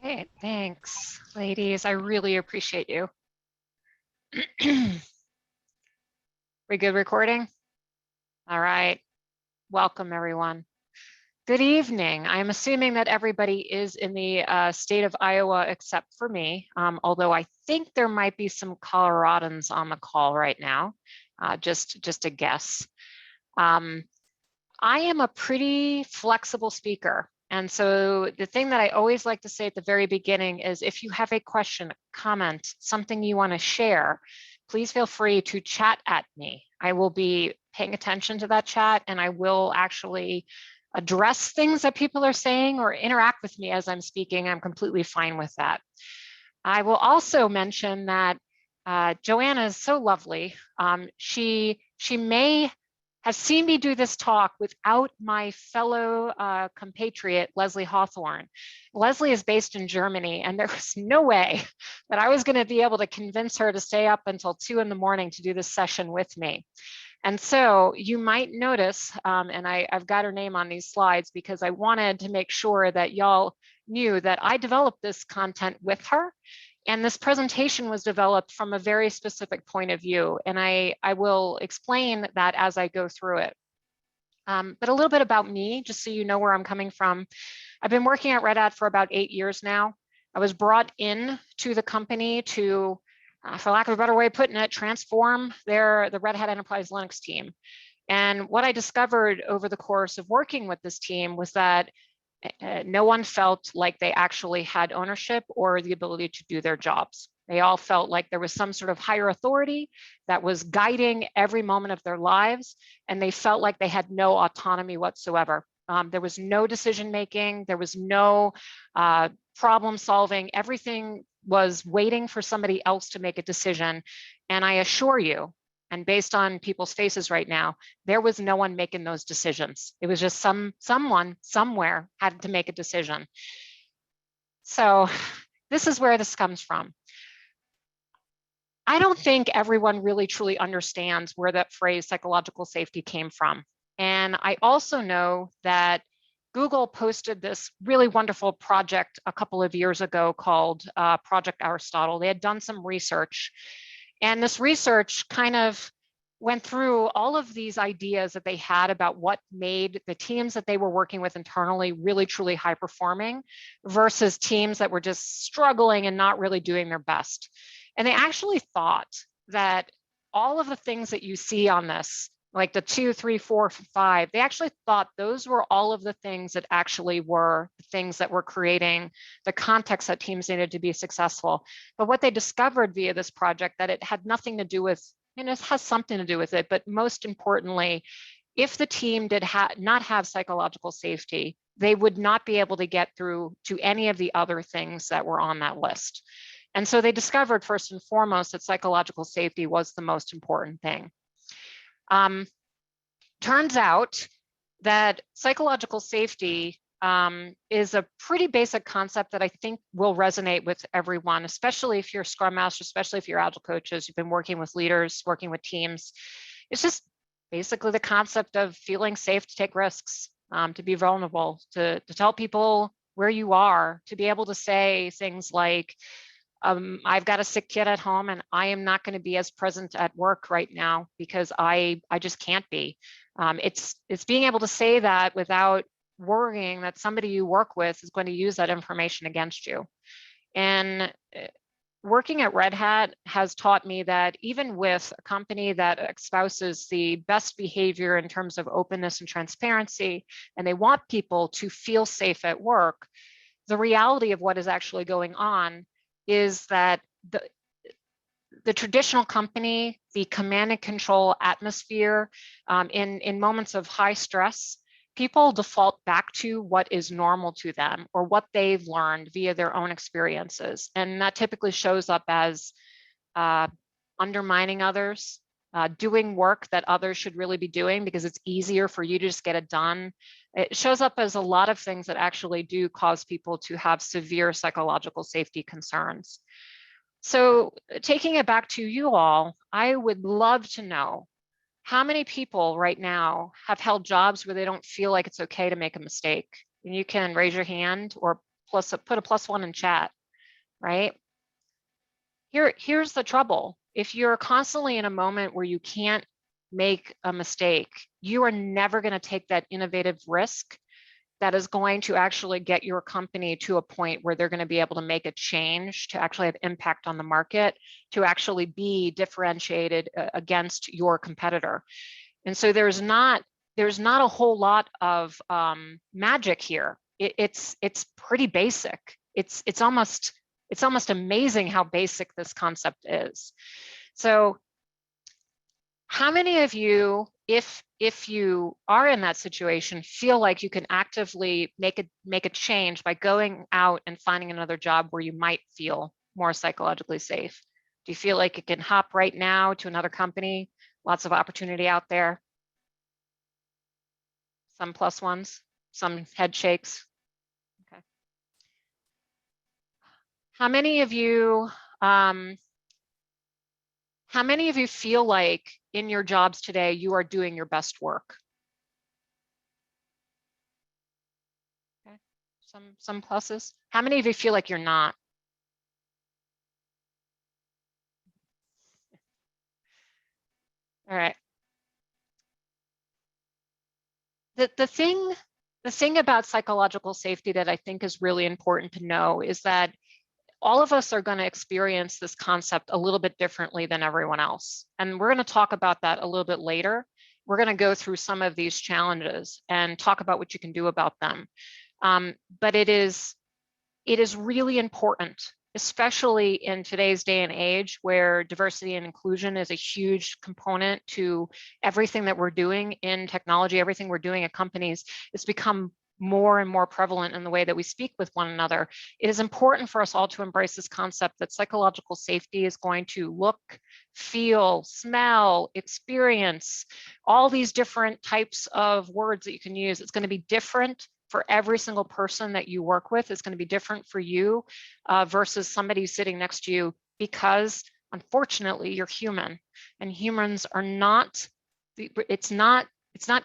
Hey, thanks, ladies. I really appreciate you. We good recording? All right. Welcome, everyone. Good evening. I'm assuming that everybody is in the state of Iowa except for me, although I think there might be some Coloradans on the call right now, just a guess. I am a pretty flexible speaker. And so the thing that I always like to say at the very beginning is if you have a question, a comment, something you want to share, please feel free to chat at me. I will be paying attention to that chat and I will actually address things that people are saying or interact with me as I'm speaking. I'm completely fine with that. I will also mention that Joanna is so lovely. She may have seen me do this talk without my fellow compatriot, Leslie Hawthorne. Leslie is based in Germany, and there was no way that I was going to be able to convince her to stay up until 2 in the morning to do this session with me. And so you might notice, and I've got her name on these slides because I wanted to make sure that y'all knew that I developed this content with her. And this presentation was developed from a very specific point of view. And I will explain that as I go through it. But a little bit about me, just so you know where I'm coming from. I've been working at Red Hat for about 8 years now. I was brought in to the company to, for lack of a better way of putting it, transform the Red Hat Enterprise Linux team. And what I discovered over the course of working with this team was that no one felt like they actually had ownership or the ability to do their jobs. They all felt like there was some sort of higher authority that was guiding every moment of their lives, and they felt like they had no autonomy whatsoever. There was no decision making, there was no problem solving. Everything was waiting for somebody else to make a decision. And I assure you, and based on people's faces right now, there was no one making those decisions. It was just someone somewhere had to make a decision. So this is where this comes from. I don't think everyone really truly understands where that phrase psychological safety came from. And I also know that Google posted this really wonderful project a couple of years ago called Project Aristotle. They had done some research. And this research kind of went through all of these ideas that they had about what made the teams that they were working with internally really, truly high performing versus teams that were just struggling and not really doing their best. And they actually thought that all of the things that you see on this, like the 2, 3, 4, 5, they actually thought those were all of the things that actually were the things that were creating the context that teams needed to be successful. But what they discovered via this project, that it had nothing to do with, and it has something to do with it, but most importantly, if the team did not have psychological safety, they would not be able to get through to any of the other things that were on that list. And so they discovered first and foremost that psychological safety was the most important thing. Turns out that psychological safety is a pretty basic concept that I think will resonate with everyone, especially if you're Scrum Master, especially if you're Agile coaches, you've been working with leaders, working with teams. It's just basically the concept of feeling safe to take risks, to be vulnerable, to tell people where you are, to be able to say things like, I've got a sick kid at home and I am not going to be as present at work right now because I just can't be. It's being able to say that without worrying that somebody you work with is going to use that information against you. And working at Red Hat has taught me that even with a company that espouses the best behavior in terms of openness and transparency, and they want people to feel safe at work, the reality of what is actually going on is that the traditional company, the command and control atmosphere, in moments of high stress, people default back to what is normal to them or what they've learned via their own experiences. And that typically shows up as undermining others, doing work that others should really be doing because it's easier for you to just get it done. It shows up as a lot of things that actually do cause people to have severe psychological safety concerns. So taking it back to you all, I would love to know how many people right now have held jobs where they don't feel like it's okay to make a mistake. And you can raise your hand or put a +1 in chat, right? Here's the trouble. If you're constantly in a moment where you can't make a mistake, you are never going to take that innovative risk that is going to actually get your company to a point where they're going to be able to make a change, to actually have impact on the market, to actually be differentiated against your competitor. And so there's not a whole lot of magic here. It's pretty basic. It's almost amazing how basic this concept is. So how many of you, if you are in that situation, feel like you can actively make a change by going out and finding another job where you might feel more psychologically safe? Do you feel like you can hop right now to another company? Lots of opportunity out there. Some +1s, some head shakes. Okay. How many of you feel like in your jobs today you are doing your best work? Okay. Some pluses. How many of you feel like you're not? All right. The thing about psychological safety that I think is really important to know is that all of us are going to experience this concept a little bit differently than everyone else. And we're going to talk about that a little bit later. We're going to go through some of these challenges and talk about what you can do about them. But it is really important, especially in today's day and age where diversity and inclusion is a huge component to everything that we're doing in technology, everything we're doing at companies. It's become more and more prevalent in the way that we speak with one another. It is important for us all to embrace this concept that psychological safety is going to look, feel, smell, experience, all these different types of words that you can use. It's going to be different for every single person that you work with. It's going to be different for you versus somebody sitting next to you, because unfortunately you're human, and humans are not, it's not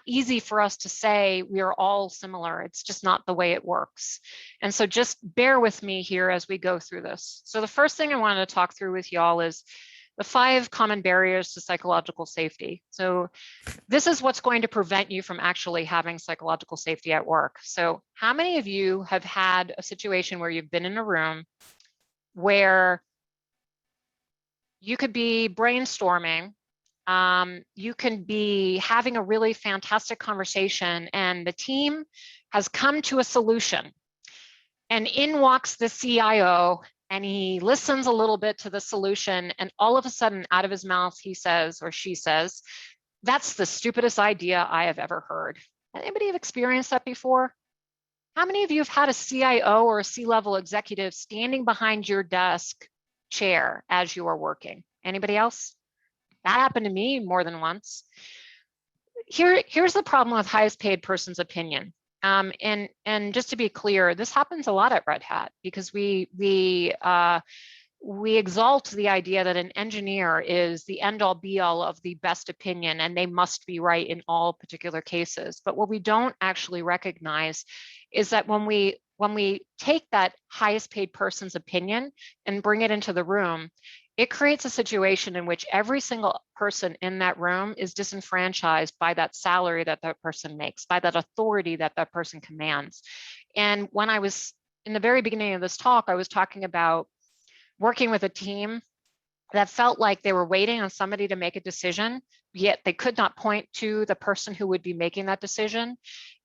easy for us to say we are all similar. It's just not the way it works. And so just bear with me here as we go through this. So the first thing I wanted to talk through with y'all is the 5 common barriers to psychological safety. So this is what's going to prevent you from actually having psychological safety at work. So how many of you have had a situation where you've been in a room where you could be brainstorming, you can be having a really fantastic conversation, and the team has come to a solution, and in walks the CIO, and he listens a little bit to the solution, and all of a sudden out of his mouth he says, or she says, "That's the stupidest idea I have ever heard." Anybody have experienced that before? How many of you have had a CIO or a C-level executive standing behind your desk chair as you are working? Anybody else? That happened to me more than once. Here's the problem with highest paid person's opinion. And just to be clear, this happens a lot at Red Hat because we exalt the idea that an engineer is the end-all be-all of the best opinion and they must be right in all particular cases. But what we don't actually recognize is that when we take that highest paid person's opinion and bring it into the room, it creates a situation in which every single person in that room is disenfranchised by that salary that that person makes, by that authority that that person commands. And when I was in the very beginning of this talk, I was talking about working with a team that felt like they were waiting on somebody to make a decision, yet they could not point to the person who would be making that decision.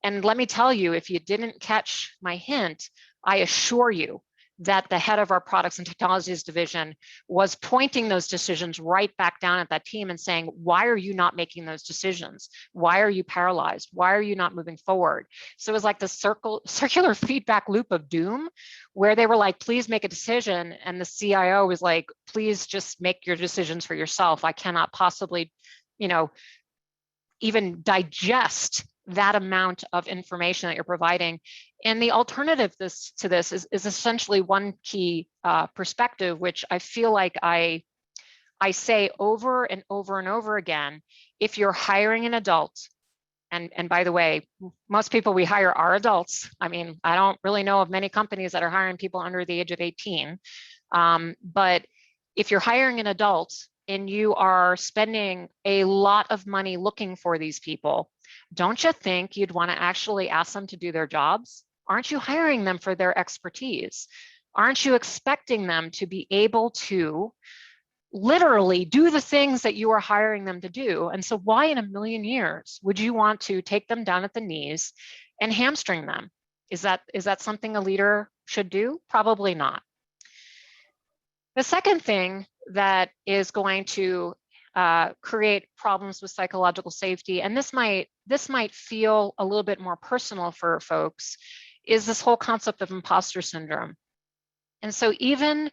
And let me tell you, if you didn't catch my hint, I assure you that the head of our products and technologies division was pointing those decisions right back down at that team and saying, why are you not making those decisions? Why are you paralyzed? Why are you not moving forward? So it was like the circular feedback loop of doom, where they were like, please make a decision. And the CIO was like, please just make your decisions for yourself. I cannot possibly, even digest that amount of information that you're providing. And the alternative to this is essentially one key perspective, which I feel like I say over and over and over again. If you're hiring an adult and by the way, most people we hire are adults. I mean, I don't really know of many companies that are hiring people under the age of 18. But if you're hiring an adult and you are spending a lot of money looking for these people, don't you think you'd want to actually ask them to do their jobs? Aren't you hiring them for their expertise? Aren't you expecting them to be able to literally do the things that you are hiring them to do? And so why in a million years would you want to take them down at the knees and hamstring them? Is that something a leader should do? Probably not. The second thing that is going to create problems with psychological safety, and this might feel a little bit more personal for folks, is this whole concept of imposter syndrome. And so even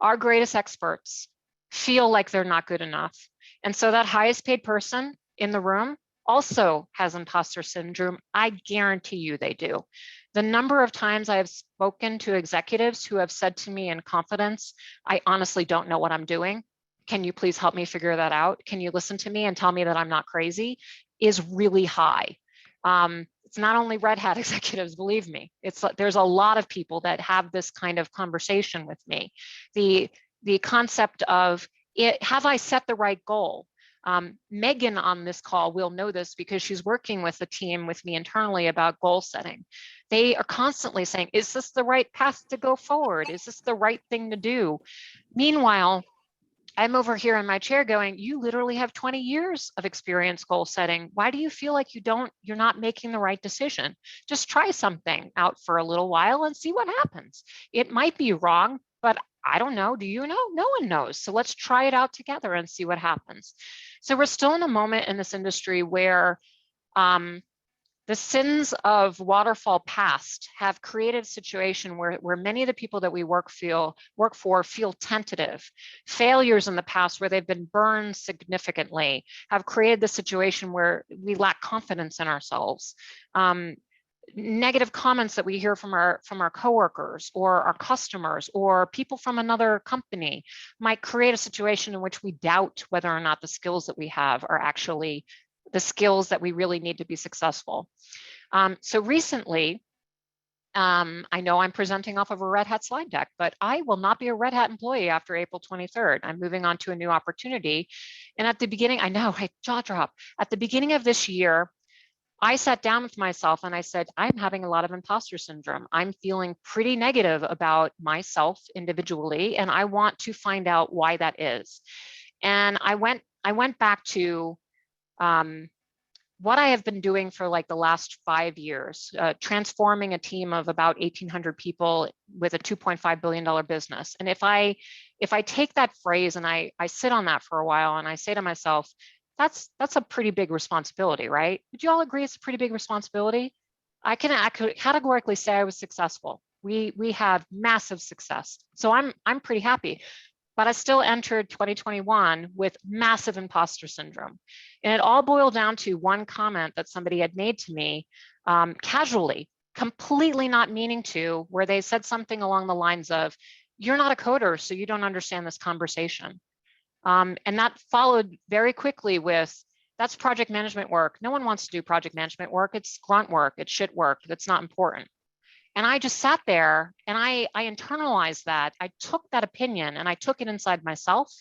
our greatest experts feel like they're not good enough. And so that highest paid person in the room also has imposter syndrome. I guarantee you they do. The number of times I have spoken to executives who have said to me in confidence, I honestly don't know what I'm doing. Can you please help me figure that out? Can you listen to me and tell me that I'm not crazy? Is really high. It's not only Red Hat executives, believe me. There's a lot of people that have this kind of conversation with me. The concept of, have I set the right goal? Megan on this call will know this because she's working with the team with me internally about goal setting. They are constantly saying, is this the right path to go forward? Is this the right thing to do? Meanwhile, I'm over here in my chair going, you literally have 20 years of experience goal setting. Why do you feel like you're not making the right decision? Just try something out for a little while and see what happens. It might be wrong, but I don't know. Do you know? No one knows. So let's try it out together and see what happens. So we're still in a moment in this industry where the sins of waterfall past have created a situation where many of the people that we work for feel tentative. Failures in the past where they've been burned significantly have created the situation where we lack confidence in ourselves. Negative comments that we hear from our coworkers or our customers or people from another company might create a situation in which we doubt whether or not the skills that we have are actually the skills that we really need to be successful. So recently, I know I'm presenting off of a Red Hat slide deck, but I will not be a Red Hat employee after April 23rd. I'm moving on to a new opportunity. And at the beginning, I know, I jaw drop. At the beginning of this year, I sat down with myself and I said, I'm having a lot of imposter syndrome. I'm feeling pretty negative about myself individually, and I want to find out why that is. And I went back to what I have been doing for like the last 5 years, transforming a team of about 1,800 people with a $2.5 billion business. And if I take that phrase and I sit on that for a while and I say to myself, that's a pretty big responsibility, right? Would you all agree it's a pretty big responsibility? I could categorically say I was successful. We had massive success. So I'm pretty happy. But I still entered 2021 with massive imposter syndrome. And it all boiled down to one comment that somebody had made to me casually, completely not meaning to, where they said something along the lines of, you're not a coder, so you don't understand this conversation. And that followed very quickly with, that's project management work. No one wants to do project management work. It's grunt work, it's shit work, that's not important. And I just sat there and I internalized that. I took that opinion and I took it inside myself.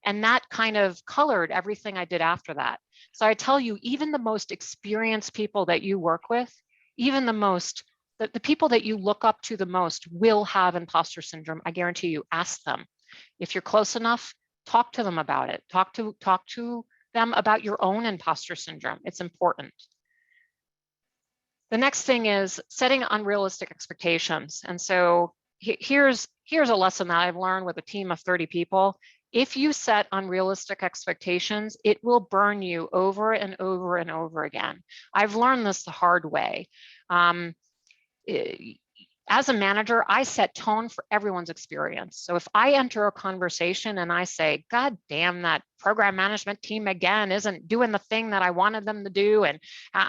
And that kind of colored everything I did after that. So I tell you, even the most experienced people that you work with, even the people that you look up to the most will have imposter syndrome. I guarantee you, ask them. If you're close enough, talk to them about it. Talk to them about your own imposter syndrome. It's important. The next thing is setting unrealistic expectations. And so here's a lesson that I've learned with a team of 30 people. If you set unrealistic expectations, it will burn you over and over and over again. I've learned this the hard way. As a manager, I set tone for everyone's experience. So if I enter a conversation and I say, God damn, that program management team again isn't doing the thing that I wanted them to do, and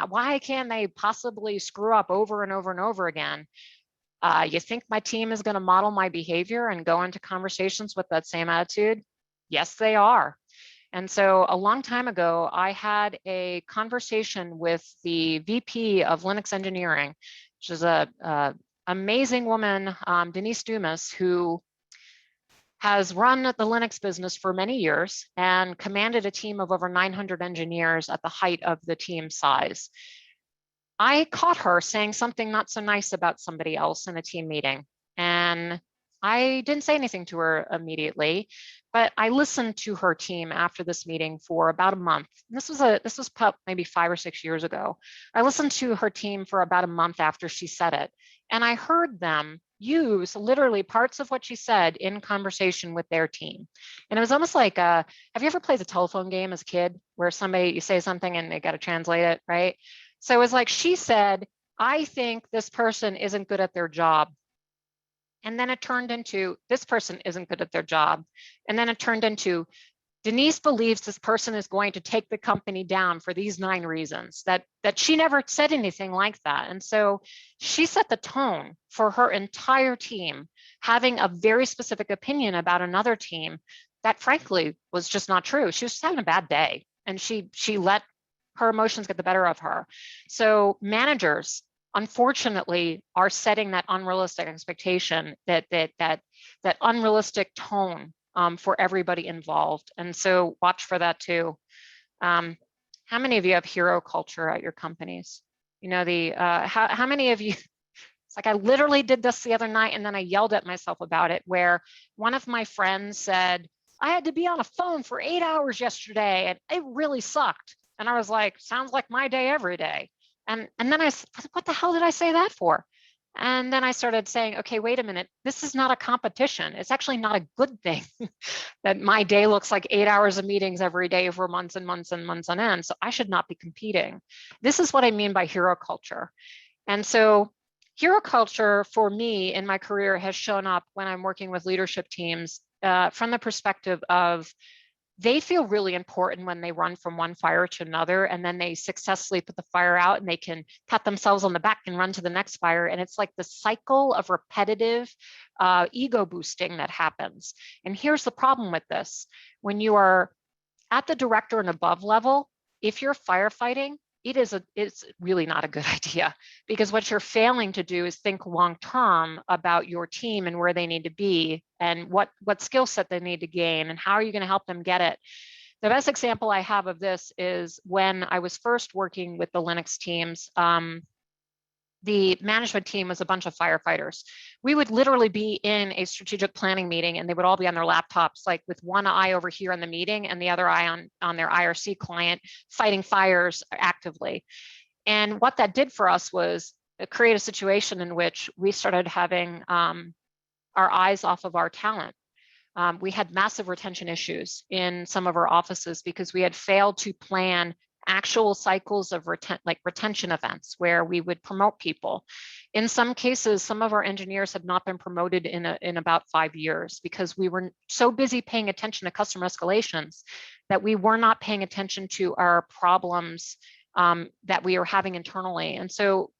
why can't they possibly screw up over and over and over again? You think my team is going to model my behavior and go into conversations with that same attitude? Yes, they are. And so a long time ago, I had a conversation with the VP of Linux engineering, which is a amazing woman, Denise Dumas, who has run the Linux business for many years and commanded a team of over 900 engineers at the height of the team size. I caught her saying something not so nice about somebody else in a team meeting, and I didn't say anything to her immediately, but I listened to her team after this meeting for about a month. And this was maybe 5 or 6 years ago. I listened to her team for about a month after she said it, and I heard them use literally parts of what she said in conversation with their team. And it was almost like, have you ever played a telephone game as a kid where you say something and they got to translate it, right? So it was like she said, I think this person isn't good at their job. And then it turned into, this person isn't good at their job. And then it turned into, Denise believes this person is going to take the company down for these 9 reasons. That she never said anything like that. And so she set the tone for her entire team, having a very specific opinion about another team that frankly was just not true. She was just having a bad day, and she let her emotions get the better of her. So managers, unfortunately, are setting that unrealistic expectation, that unrealistic tone for everybody involved. And so watch for that too. How many of you have hero culture at your companies? You know, how many of you, it's like I literally did this the other night and then I yelled at myself about it, where one of my friends said, I had to be on a phone for 8 hours yesterday and it really sucked. And I was like, sounds like my day every day. And then I said, what the hell did I say that for? And then I started saying, okay, wait a minute, this is not a competition. It's actually not a good thing that my day looks like 8 hours of meetings every day for months and months and months on end. So I should not be competing. This is what I mean by hero culture. And so hero culture for me in my career has shown up when I'm working with leadership teams from the perspective of, they feel really important when they run from one fire to another, and then they successfully put the fire out and they can pat themselves on the back and run to the next fire. And it's like the cycle of repetitive ego boosting that happens. And here's the problem with this. When you are at the director and above level, if you're firefighting, it's really not a good idea, because what you're failing to do is think long-term about your team and where they need to be and what skill set they need to gain and how are you going to help them get it. The best example I have of this is when I was first working with the Linux teams. The management team was a bunch of firefighters. We would literally be in a strategic planning meeting and they would all be on their laptops, like with one eye over here in the meeting and the other eye on their IRC client, fighting fires actively. And what that did for us was create a situation in which we started having our eyes off of our talent. We had massive retention issues in some of our offices because we had failed to plan actual cycles of retention events where we would promote people. In some cases, some of our engineers had not been promoted in about 5 years because we were so busy paying attention to customer escalations that we were not paying attention to our problems that we are having internally. And so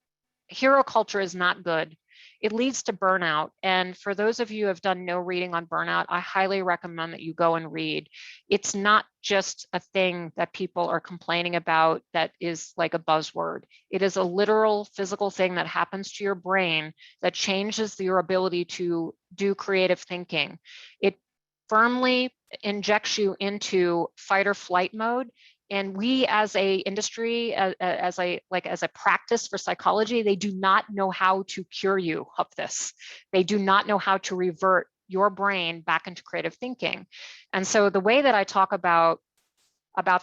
hero culture is not good. It leads to burnout. And for those of you who have done no reading on burnout, I highly recommend that you go and read. It's not just a thing that people are complaining about that is like a buzzword. It is a literal physical thing that happens to your brain that changes your ability to do creative thinking. It firmly injects you into fight or flight mode. And we as a industry, as a practice for psychology, they do not know how to cure you of this. They do not know how to revert your brain back into creative thinking. And so the way that I talk about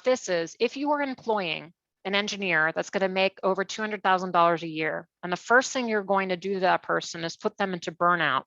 this is, if you are employing an engineer that's going to make over $200,000 a year, and the first thing you're going to do to that person is put them into burnout,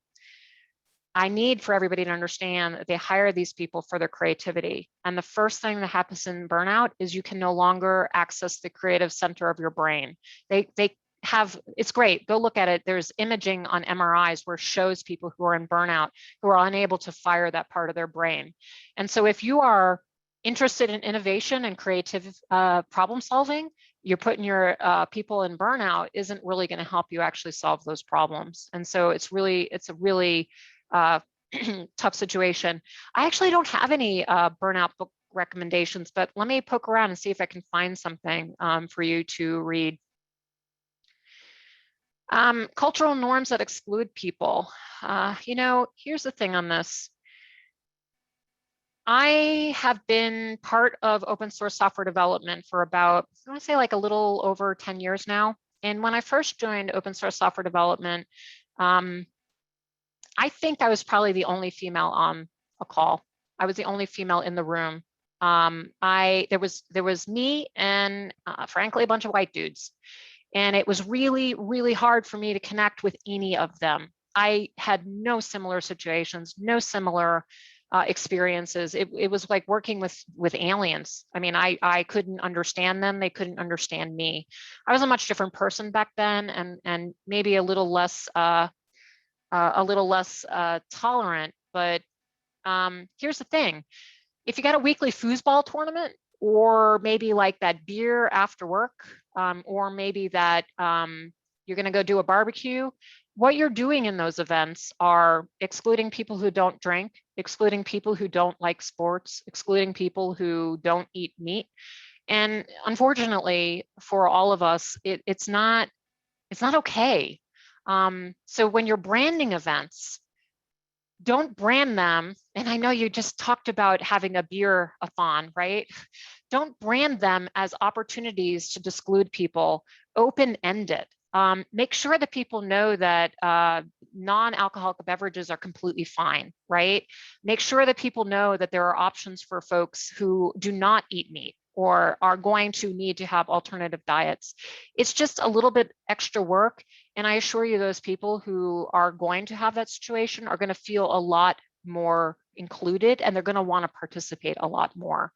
I need for everybody to understand that they hire these people for their creativity. And the first thing that happens in burnout is you can no longer access the creative center of your brain. They have, it's great, go look at it. There's imaging on MRIs where it shows people who are in burnout, who are unable to fire that part of their brain. And so if you are interested in innovation and creative problem solving, you're putting your people in burnout isn't really going to help you actually solve those problems. And so it's a really tough situation. I actually don't have any burnout book recommendations, but let me poke around and see if I can find something for you to read. Cultural norms that exclude people. Here's the thing on this. I have been part of open source software development for about, I want to say like a little over 10 years now. And when I first joined open source software development, I think I was probably the only female on a call. I was the only female in the room. There was me and frankly, a bunch of white dudes. And it was really, really hard for me to connect with any of them. I had no similar situations, no similar experiences. It was like working with aliens. I mean, I couldn't understand them. They couldn't understand me. I was a much different person back then, and maybe a little less tolerant. But here's the thing: if you got a weekly foosball tournament, or maybe like that beer after work, or maybe that you're going to go do a barbecue, what you're doing in those events are excluding people who don't drink, excluding people who don't like sports, excluding people who don't eat meat. And unfortunately for all of us, it's not okay. So when you're branding events, don't brand them. And I know you just talked about having a beer-a-thon, right? Don't brand them as opportunities to exclude people, open-ended. Make sure that people know that non-alcoholic beverages are completely fine, right? Make sure that people know that there are options for folks who do not eat meat or are going to need to have alternative diets. It's just a little bit extra work. And I assure you, those people who are going to have that situation are going to feel a lot more included, and they're going to want to participate a lot more.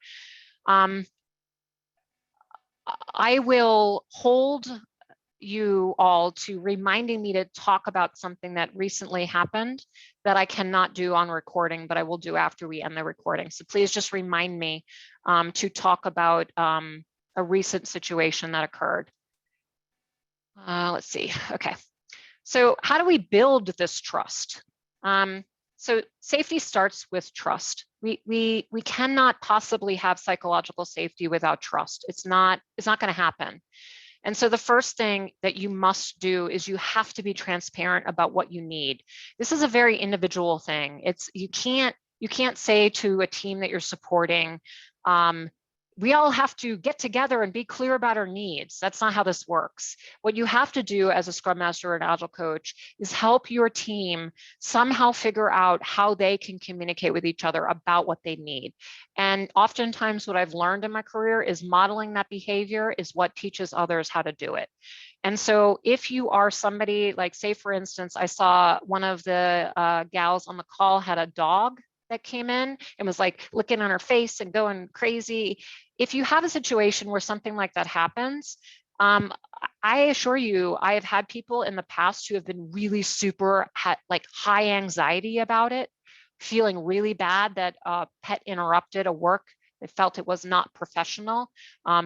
I will hold you all to reminding me to talk about something that recently happened that I cannot do on recording, but I will do after we end the recording. So please just remind me to talk about a recent situation that occurred. Let's see. Okay. So how do we build this trust? So safety starts with trust. We cannot possibly have psychological safety without trust. It's not going to happen. And so the first thing that you must do is you have to be transparent about what you need. This is a very individual thing. You can't say to a team that you're supporting, we all have to get together and be clear about our needs. That's not how this works. What you have to do as a Scrum Master or an Agile coach is help your team somehow figure out how they can communicate with each other about what they need. And oftentimes what I've learned in my career is modeling that behavior is what teaches others how to do it. And so if you are somebody like, say, for instance, I saw one of the gals on the call had a dog that came in and was like licking on her face and going crazy. If you have a situation where something like that happens, I assure you, I have had people in the past who have been really super like high anxiety about it, feeling really bad that a pet interrupted a work. They felt it was not professional.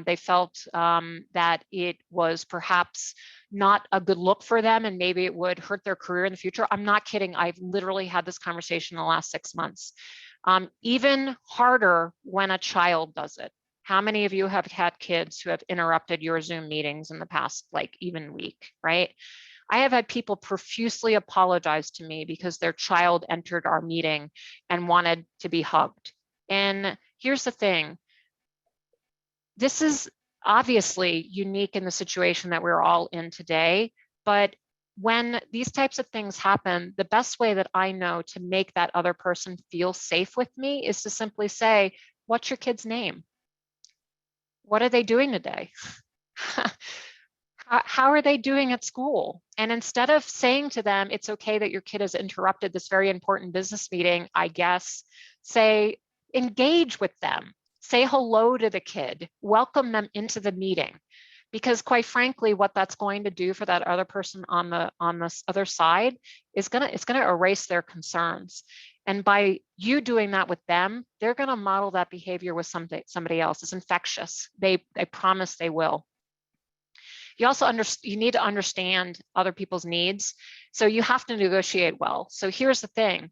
They felt that it was perhaps not a good look for them, and maybe it would hurt their career in the future. I'm not kidding. I've literally had this conversation in the last 6 months. Even harder when a child does it. How many of you have had kids who have interrupted your Zoom meetings in the past, like even week, right? I have had people profusely apologize to me because their child entered our meeting and wanted to be hugged. And here's the thing. This is obviously unique in the situation that we're all in today, but when these types of things happen, the best way that I know to make that other person feel safe with me is to simply say, what's your kid's name? What are they doing today? How are they doing at school? And instead of saying to them, it's okay that your kid has interrupted this very important business meeting, I guess, say, engage with them. Say hello to the kid, welcome them into the meeting. Because quite frankly, what that's going to do for that other person on this other side is it's gonna erase their concerns. And by you doing that with them, they're gonna model that behavior with somebody else. It's infectious. They promise they will. You also you need to understand other people's needs. So you have to negotiate well. So here's the thing.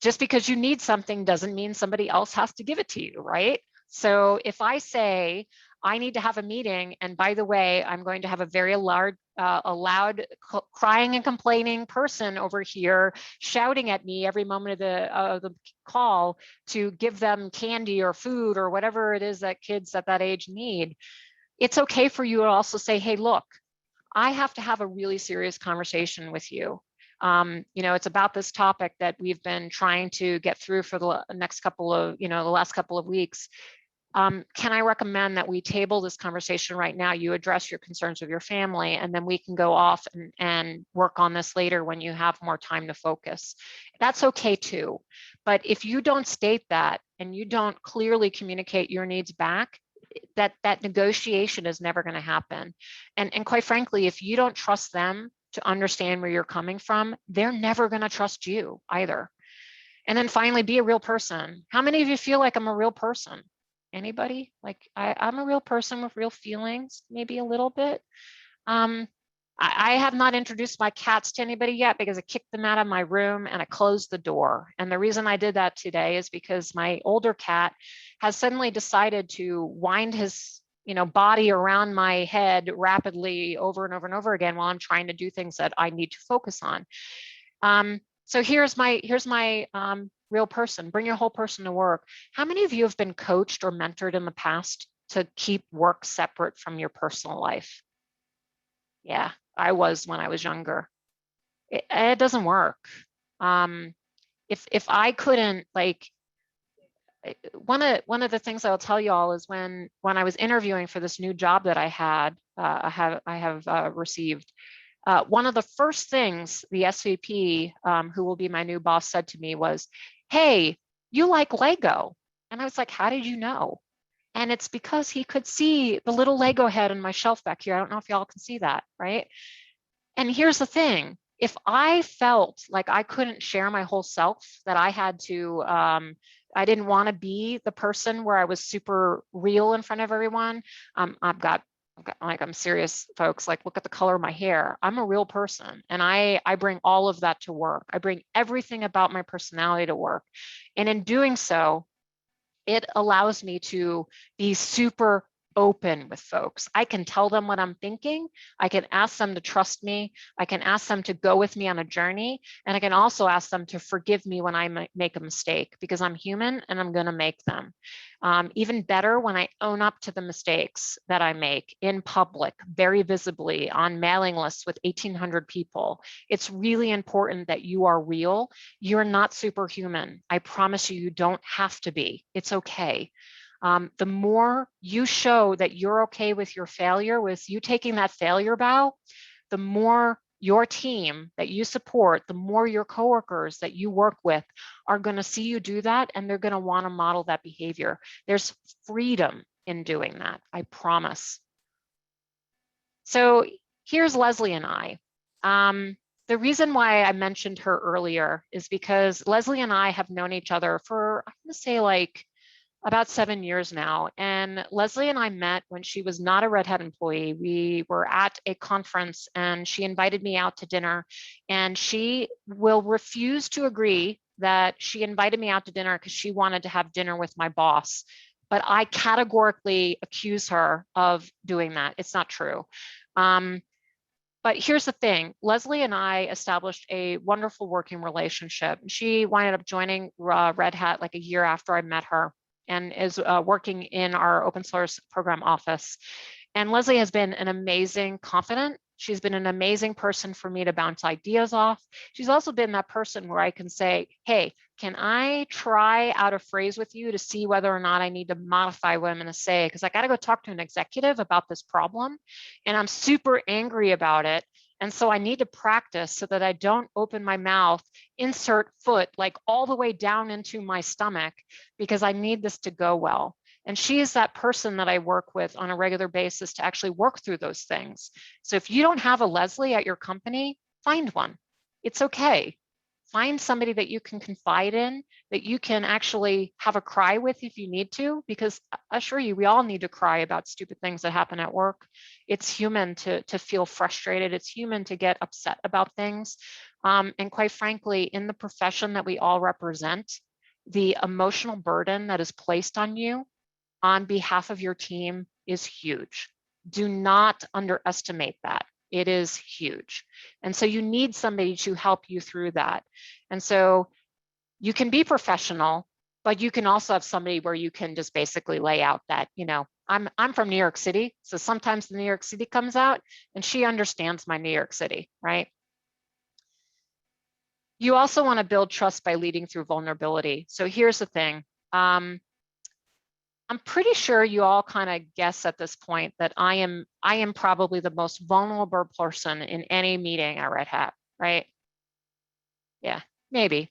Just because you need something doesn't mean somebody else has to give it to you, right? So if I say, I need to have a meeting, and by the way, I'm going to have a very loud crying and complaining person over here shouting at me every moment of the call to give them candy or food or whatever it is that kids at that age need, it's okay for you to also say, hey, look, I have to have a really serious conversation with you. It's about this topic that we've been trying to get through for the next couple of, the last couple of weeks. Can I recommend that we table this conversation right now? You address your concerns with your family, and then we can go off and work on this later when you have more time to focus. That's okay too. But if you don't state that and you don't clearly communicate your needs back, that negotiation is never going to happen. And quite frankly, if you don't trust them to understand where you're coming from, they're never going to trust you either. And then finally, be a real person. How many of you feel like I'm a real person? Anybody? Like I'm a real person with real feelings, maybe a little bit. I have not introduced my cats to anybody yet because I kicked them out of my room and I closed the door. And the reason I did that today is because my older cat has suddenly decided to wind his body around my head rapidly over and over and over again while I'm trying to do things that I need to focus on. So here's my real person. Bring your whole person to work. How many of you have been coached or mentored in the past to keep work separate from your personal life? Yeah, I was when I was younger. It doesn't work. If I couldn't, like, one of the things I'll tell you all is when I was interviewing for this new job that I have received, one of the first things the SVP, who will be my new boss, said to me was, "Hey, you like Lego?" And I was like, "How did you know?" And it's because he could see the little Lego head on my shelf back here. I don't know if y'all can see that, right? And here's the thing. If I felt like I couldn't share my whole self, that I had to, I didn't want to be the person where I was super real in front of everyone. I'm serious, folks. Like, look at the color of my hair. I'm a real person, and I bring all of that to work. I bring everything about my personality to work. And in doing so, it allows me to be super open with folks. I can tell them what I'm thinking. I can ask them to trust me. I can ask them to go with me on a journey. And I can also ask them to forgive me when I make a mistake, because I'm human and I'm going to make them. Even better, when I own up to the mistakes that I make in public, very visibly, on mailing lists with 1,800 people. It's really important that you are real. You're not superhuman. I promise you, you don't have to be. It's okay. The more you show that you're okay with your failure, with you taking that failure bow, the more your team that you support, the more your coworkers that you work with are going to see you do that, and they're going to want to model that behavior. There's freedom in doing that, I promise. So here's Leslie and I. The reason why I mentioned her earlier is because Leslie and I have known each other for, I'm going to say, like, about 7 years now. And Leslie and I met when she was not a Red Hat employee. We were at a conference and she invited me out to dinner, and she will refuse to agree that she invited me out to dinner because she wanted to have dinner with my boss. But I categorically accuse her of doing that. It's not true. But here's the thing, Leslie and I established a wonderful working relationship. She wound up joining Red Hat like a year after I met her, and is working in our open source program office. And Leslie has been an amazing confidant. She's been an amazing person for me to bounce ideas off. She's also been that person where I can say, hey, can I try out a phrase with you to see whether or not I need to modify what I'm going to say? Because I got to go talk to an executive about this problem, and I'm super angry about it. And so I need to practice so that I don't open my mouth, insert foot, like all the way down into my stomach, because I need this to go well. And she is that person that I work with on a regular basis to actually work through those things. So if you don't have a Leslie at your company, find one. It's okay. Find somebody that you can confide in, that you can actually have a cry with if you need to, because I assure you, we all need to cry about stupid things that happen at work. It's human to feel frustrated. It's human to get upset about things. And quite frankly, in the profession that we all represent, the emotional burden that is placed on you on behalf of your team is huge. Do not underestimate that. It is huge. And so you need somebody to help you through that. And so you can be professional, but you can also have somebody where you can just basically lay out that, I'm from New York City. So sometimes the New York City comes out and she understands my New York City, right? You also want to build trust by leading through vulnerability. So here's the thing. I'm pretty sure you all kind of guess at this point that I am probably the most vulnerable person in any meeting at Red Hat, right? Yeah, maybe.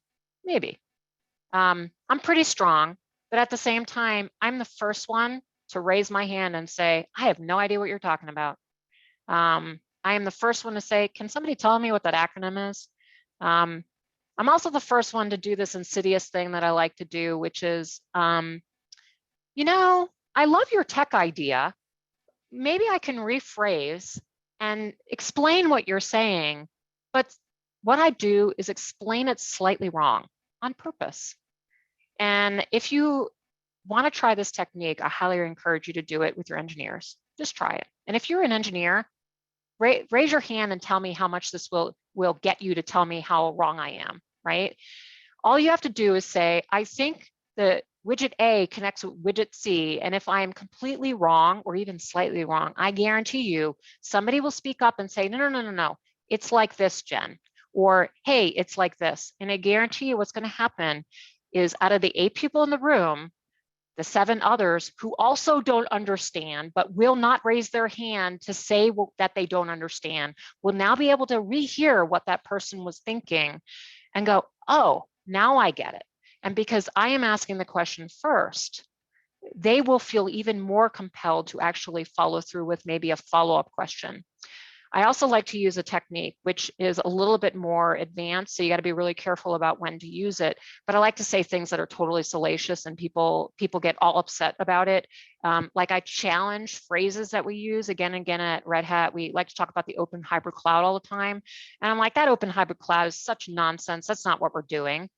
I'm pretty strong, but at the same time, I'm the first one to raise my hand and say, I have no idea what you're talking about. I am the first one to say, can somebody tell me what that acronym is? I'm also the first one to do this insidious thing that I like to do, which is, I love your tech idea. Maybe I can rephrase and explain what you're saying, but what I do is explain it slightly wrong on purpose. And if you want to try this technique, I highly encourage you to do it with your engineers. Just try it. And if you're an engineer, raise your hand and tell me how much this will get you to tell me how wrong I am, right? All you have to do is say, I think the widget A connects with widget C, and if I am completely wrong or even slightly wrong, I guarantee you somebody will speak up and say, no, it's like this, Jen, or hey, it's like this. And I guarantee you what's going to happen is out of the 8 people in the room, the 7 others who also don't understand, but will not raise their hand to say that they don't understand, will now be able to rehear what that person was thinking and go, oh, now I get it. And because I am asking the question first, they will feel even more compelled to actually follow through with maybe a follow-up question. I also like to use a technique which is a little bit more advanced, so you got to be really careful about when to use it. But I like to say things that are totally salacious and people get all upset about it. Like I challenge phrases that we use again and again at Red Hat. We like to talk about the open hybrid cloud all the time. And I'm like, that open hybrid cloud is such nonsense. That's not what we're doing.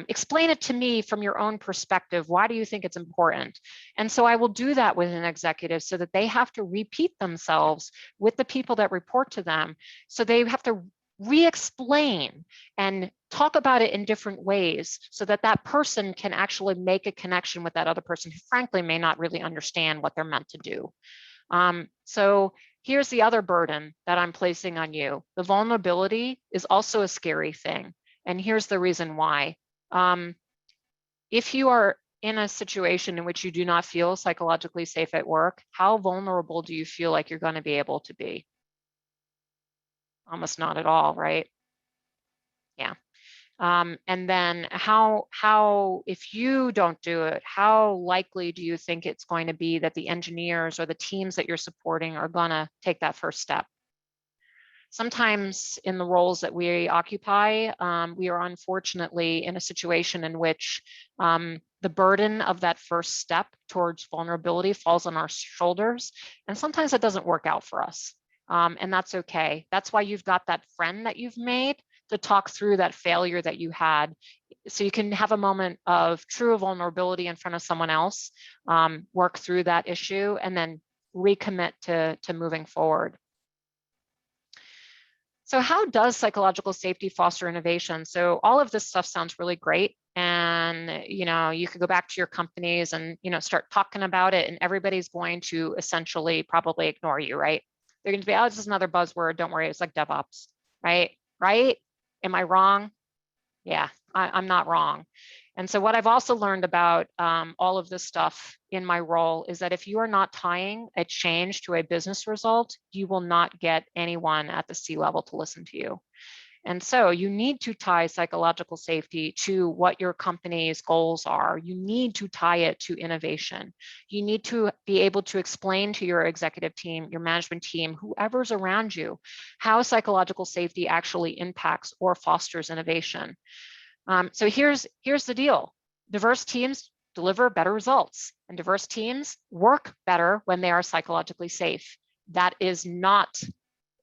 Explain it to me from your own perspective. Why do you think it's important? And so I will do that with an executive so that they have to repeat themselves with the people that report to them. So they have to re-explain and talk about it in different ways so that that person can actually make a connection with that other person who frankly may not really understand what they're meant to do. So here's the other burden that I'm placing on you. The vulnerability is also a scary thing. And here's the reason why. If you are in a situation in which you do not feel psychologically safe at work, how vulnerable do you feel like you're going to be able to be? Almost not at all, right? Yeah. And then if you don't do it, how likely do you think it's going to be that the engineers or the teams that you're supporting are going to take that first step? Sometimes in the roles that we occupy, we are unfortunately in a situation in which the burden of that first step towards vulnerability falls on our shoulders. And sometimes it doesn't work out for us. And that's okay. That's why you've got that friend that you've made to talk through that failure that you had. So you can have a moment of true vulnerability in front of someone else, work through that issue, and then recommit to moving forward. So how does psychological safety foster innovation? So all of this stuff sounds really great. And, you could go back to your companies and, start talking about it, and everybody's going to essentially probably ignore you, right? They're going to be, oh, this is another buzzword. Don't worry. It's like DevOps, right? Right? Am I wrong? Yeah, I'm not wrong. And so what I've also learned about all of this stuff in my role is that if you are not tying a change to a business result, you will not get anyone at the C-level to listen to you. And so you need to tie psychological safety to what your company's goals are. You need to tie it to innovation. You need to be able to explain to your executive team, your management team, whoever's around you, how psychological safety actually impacts or fosters innovation. So here's the deal. Diverse teams deliver better results, and diverse teams work better when they are psychologically safe. That is not,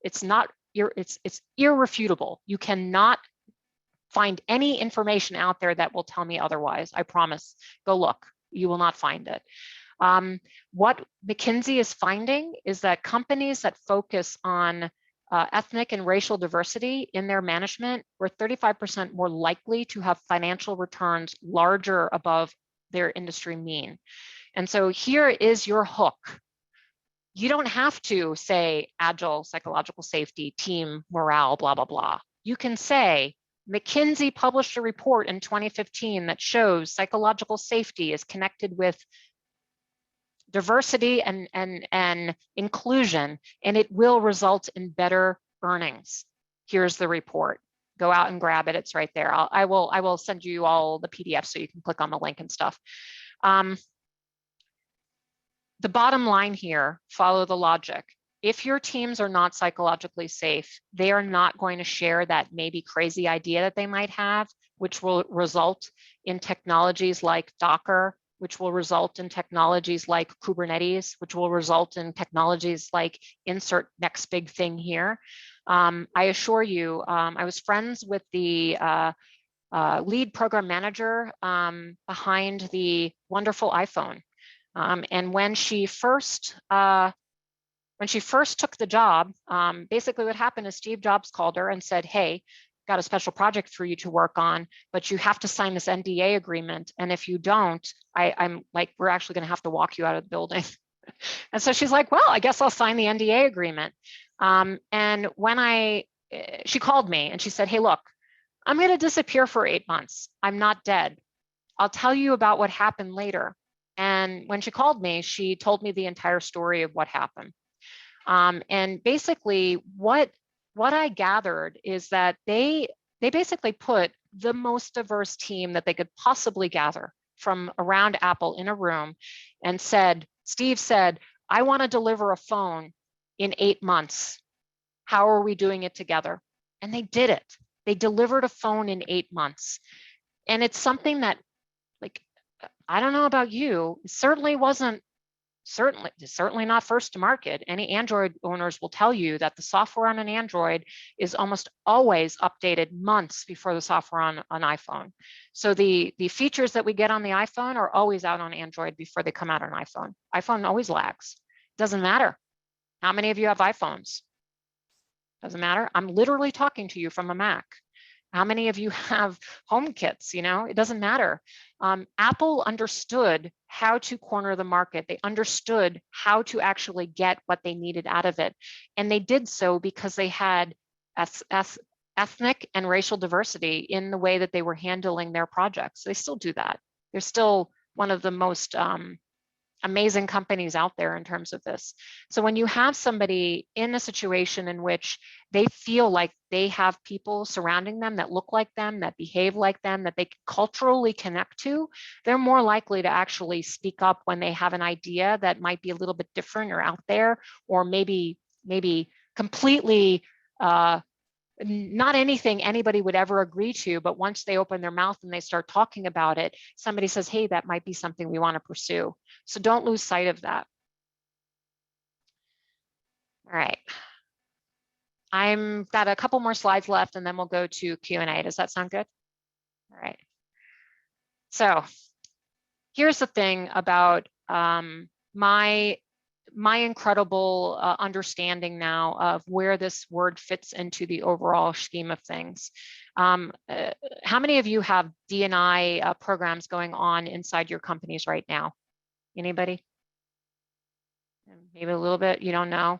it's not, it's irrefutable. You cannot find any information out there that will tell me otherwise. I promise. Go look. You will not find it. What McKinsey is finding is that companies that focus on ethnic and racial diversity in their management were 35% more likely to have financial returns larger above their industry mean. And so here is your hook. You don't have to say agile, psychological safety, team morale, blah, blah, blah. You can say, McKinsey published a report in 2015 that shows psychological safety is connected with diversity and inclusion, and it will result in better earnings. Here's the report. Go out and grab it. It's right there. I will send you all the PDF so you can click on the link and stuff. The bottom line here, follow the logic. If your teams are not psychologically safe, they are not going to share that maybe crazy idea that they might have, which will result in technologies like Docker, which will result in technologies like Kubernetes, which will result in technologies like insert next big thing here. I assure you, I was friends with the lead program manager behind the wonderful iPhone. And when she first took the job, basically what happened is Steve Jobs called her and said, hey, got a special project for you to work on, but you have to sign this NDA agreement. And if you don't, I'm like, we're actually going to have to walk you out of the building. And so she's like, well, I guess I'll sign the NDA agreement. And when she called me and she said, hey, look, I'm going to disappear for 8 months. I'm not dead. I'll tell you about what happened later. And when she called me, she told me the entire story of what happened. And basically what I gathered is that they basically put the most diverse team that they could possibly gather from around Apple in a room and said, Steve said, I want to deliver a phone in 8 months. How are we doing it together? And they did it. They delivered a phone in 8 months. And it's something that, like, I don't know about you, it certainly not first to market. Any Android owners will tell you that the software on an Android is almost always updated months before the software on an iPhone. So the features that we get on the iPhone are always out on Android before they come out on iPhone. iPhone always lags. Doesn't matter. How many of you have iPhones? Doesn't matter. I'm literally talking to you from a Mac. How many of you have HomeKits? You know, it doesn't matter. Apple understood how to corner the market. They understood how to actually get what they needed out of it. And they did so because they had ethnic and racial diversity in the way that they were handling their projects. They still do that. They're still one of the most amazing companies out there in terms of this. So when you have somebody in a situation in which they feel like they have people surrounding them that look like them, that behave like them, that they culturally connect to, they're more likely to actually speak up when they have an idea that might be a little bit different or out there, or maybe completely not anything anybody would ever agree to, but once they open their mouth and they start talking about it, somebody says, hey, that might be something we want to pursue. So don't lose sight of that. All right. I've got a couple more slides left and then we'll go to Q&A. Does that sound good? All right. So here's the thing about my incredible understanding now of where this word fits into the overall scheme of things. How many of you have D&I programs going on inside your companies right now? Anybody? Maybe a little bit, you don't know.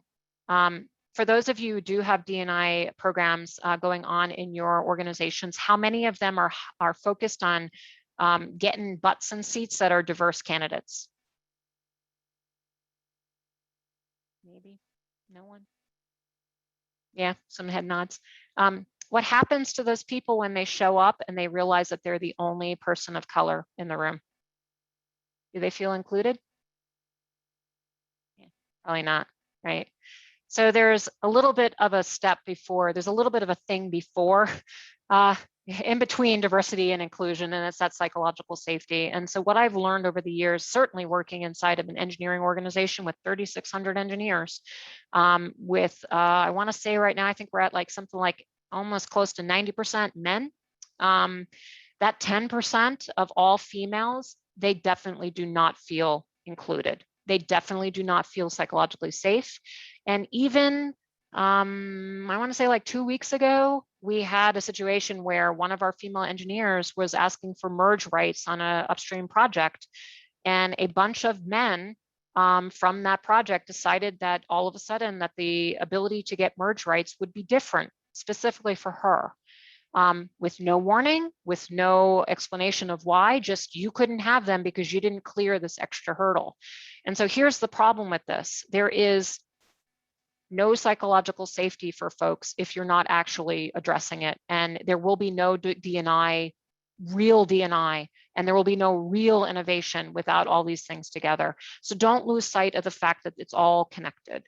For those of you who do have D&I programs going on in your organizations, how many of them are focused on getting butts and seats that are diverse candidates? Maybe, no one? Yeah, some head nods. What happens to those people when they show up and they realize that they're the only person of color in the room? Do they feel included? Yeah, probably not, right? So there's a little bit of a step before, there's a little bit of a thing before in between diversity and inclusion, and it's that psychological safety. And so what I've learned over the years, certainly working inside of an engineering organization with 3,600 engineers, I want to say right now, I think we're at like something like almost close to 90% men. That 10% of all females, they definitely do not feel included. They definitely do not feel psychologically safe. And even, I want to say like 2 weeks ago, we had a situation where one of our female engineers was asking for merge rights on an upstream project. And a bunch of men from that project decided that all of a sudden that the ability to get merge rights would be different, specifically for her. With no warning, with no explanation of why, just you couldn't have them because you didn't clear this extra hurdle. And so here's the problem with this. There is no psychological safety for folks if you're not actually addressing it. And there will be no D&I, real D&I, and there will be no real innovation without all these things together. So don't lose sight of the fact that it's all connected.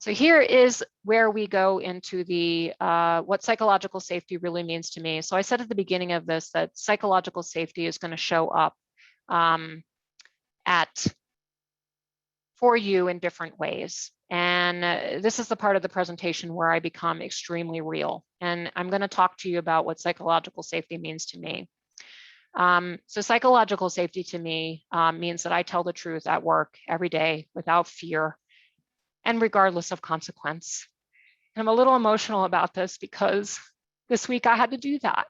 So here is where we go into the what psychological safety really means to me. So I said at the beginning of this that psychological safety is going to show up for you in different ways. And this is the part of the presentation where I become extremely real. And I'm going to talk to you about what psychological safety means to me. So psychological safety to me means that I tell the truth at work every day without fear and regardless of consequence. And I'm a little emotional about this because this week I had to do that.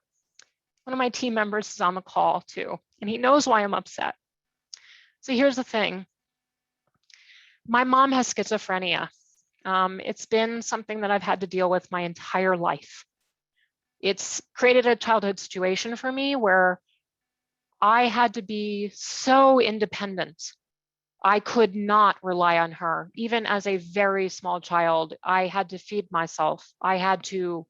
One of my team members is on the call too, and he knows why I'm upset. So here's the thing. My mom has schizophrenia. It's been something that I've had to deal with my entire life. It's created a childhood situation for me where I had to be so independent. I could not rely on her. Even as a very small child, I had to feed myself. I had to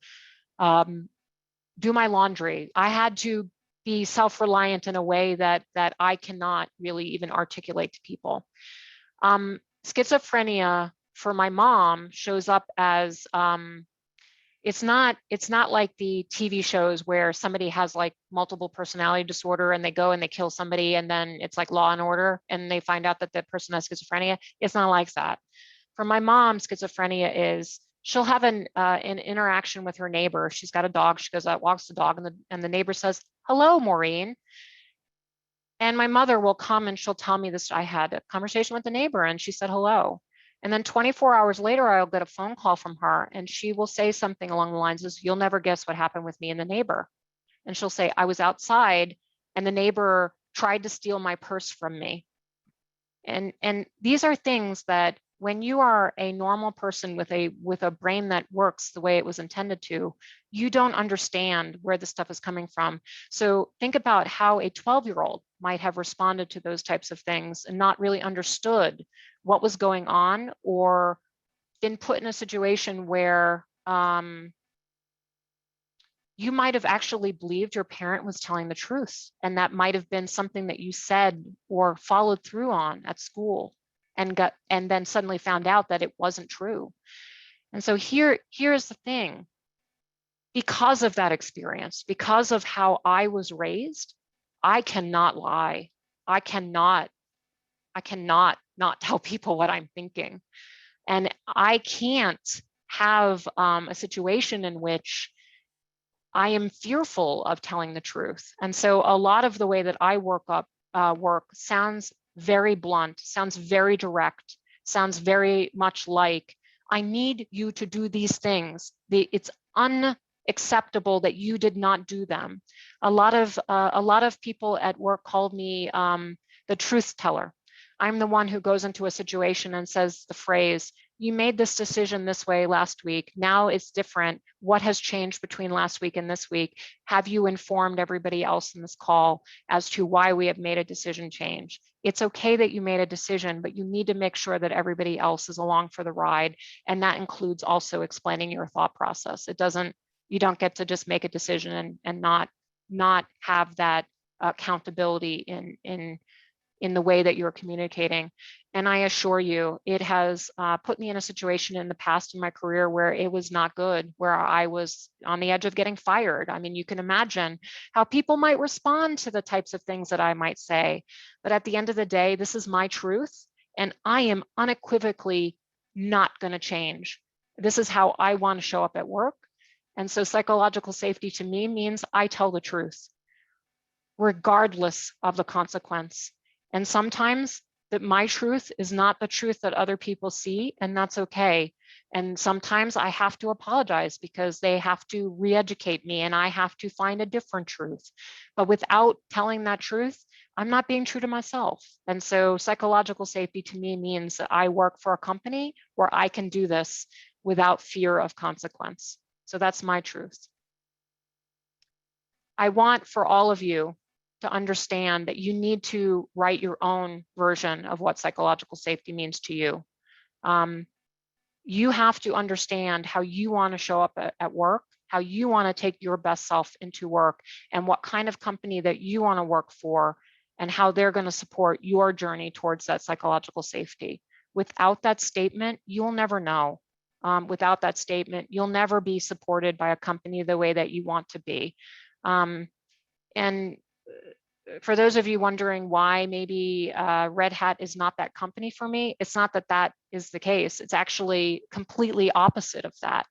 do my laundry. I had to be self-reliant in a way that I cannot really even articulate to people. Schizophrenia for my mom shows up as it's not like the TV shows where somebody has like multiple personality disorder and they go and they kill somebody and then it's like Law and Order and they find out that the person has schizophrenia. It's not like that. For my mom, schizophrenia is she'll have an interaction with her neighbor. She's got a dog. She goes out, walks the dog, and the neighbor says, "Hello, Maureen." And my mother will come and she'll tell me this. I had a conversation with the neighbor and she said hello. And then 24 hours later, I'll get a phone call from her and she will say something along the lines of, "You'll never guess what happened with me and the neighbor." And she'll say, "I was outside and the neighbor tried to steal my purse from me." And these are things that when you are a normal person with a brain that works the way it was intended to, you don't understand where the stuff is coming from. So think about how a 12-year-old might have responded to those types of things and not really understood what was going on or been put in a situation where you might have actually believed your parent was telling the truth. And that might have been something that you said or followed through on at school and then suddenly found out that it wasn't true. And so here's the thing. Because of that experience, because of how I was raised, I cannot lie. I cannot not tell people what I'm thinking. And I can't have a situation in which I am fearful of telling the truth. And so a lot of the way that I work sounds very blunt, sounds very direct, sounds very much like, I need you to do these things. It's unacceptable that you did not do them. A lot of people at work called me the truth teller. I'm the one who goes into a situation and says the phrase, "You made this decision this way last week. Now it's different. What has changed between last week and this week? Have you informed everybody else in this call as to why we have made a decision change? It's okay that you made a decision, but you need to make sure that everybody else is along for the ride. And that includes also explaining your thought process. You don't get to just make a decision and not have that accountability in in the way that you're communicating. And I assure you, it has put me in a situation in the past in my career where it was not good, where I was on the edge of getting fired. I mean, you can imagine how people might respond to the types of things that I might say. But at the end of the day, this is my truth, and I am unequivocally not going to change. This is how I want to show up at work. And so psychological safety to me means I tell the truth, regardless of the consequence. And sometimes that my truth is not the truth that other people see, and that's okay. And sometimes I have to apologize because they have to re-educate me and I have to find a different truth. But without telling that truth, I'm not being true to myself. And so psychological safety to me means that I work for a company where I can do this without fear of consequence. So that's my truth. I want for all of you to understand that you need to write your own version of what psychological safety means to you. You have to understand how you want to show up at work, how you want to take your best self into work, and what kind of company that you want to work for, and how they're going to support your journey towards that psychological safety. Without that statement, you'll never know. Without that statement, you'll never be supported by a company the way that you want to be. And for those of you wondering why maybe Red Hat is not that company for me, it's not that that is the case. It's actually completely opposite of that.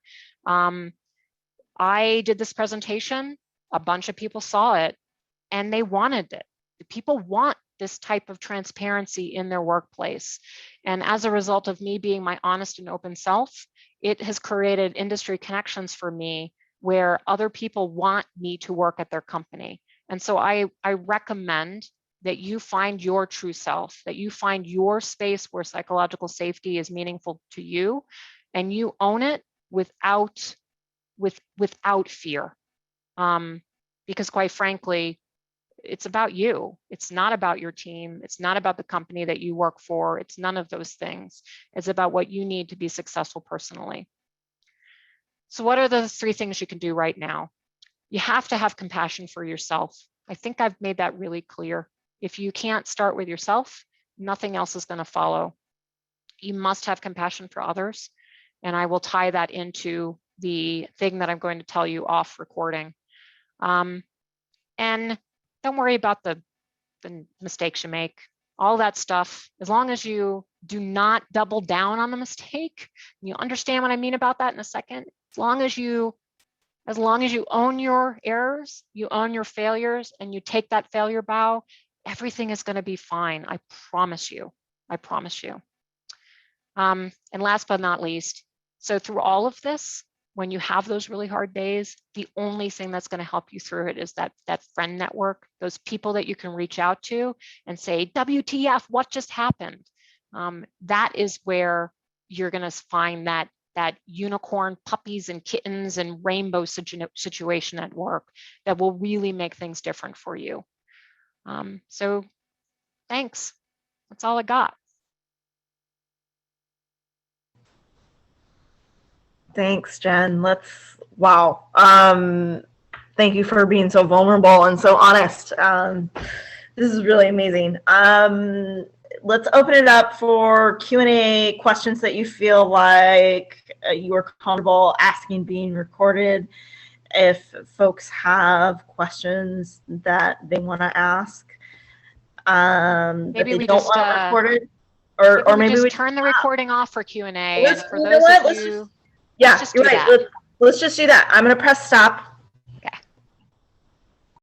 I did this presentation, a bunch of people saw it, and they wanted it. People want this type of transparency in their workplace. And as a result of me being my honest and open self, it has created industry connections for me where other people want me to work at their company. And so I recommend that you find your true self, that you find your space where psychological safety is meaningful to you, and you own it without fear. Because quite frankly, it's about you. It's not about your team. It's not about the company that you work for. It's none of those things. It's about what you need to be successful personally. So what are the 3 things you can do right now? You have to have compassion for yourself. I think I've made that really clear. If you can't start with yourself, nothing else is going to follow. You must have compassion for others. And I will tie that into the thing that I'm going to tell you off recording. And don't worry about the mistakes you make, all that stuff. As long as you do not double down on the mistake, and you understand what I mean about that in a second. As long as you own your errors, you own your failures, and you take that failure bow, everything is going to be fine. I promise you. I promise you. And last but not least, so through all of this, when you have those really hard days, the only thing that's going to help you through it is that friend network, those people that you can reach out to and say, WTF, what just happened? That is where you're going to find that unicorn puppies and kittens and rainbow situation at work that will really make things different for you. So thanks. That's all I got. Thanks, Jen. Wow. Thank you for being so vulnerable and so honest. This is really amazing. Let's open it up for Q&A, questions that you feel like you are comfortable asking being recorded. If folks have questions that they want to ask, maybe that we they don't just want recorded, or maybe we turn the recording off for Q&A. Let's, And for you those know what? of you, yeah, you're right. Let's just do that. I'm going to press stop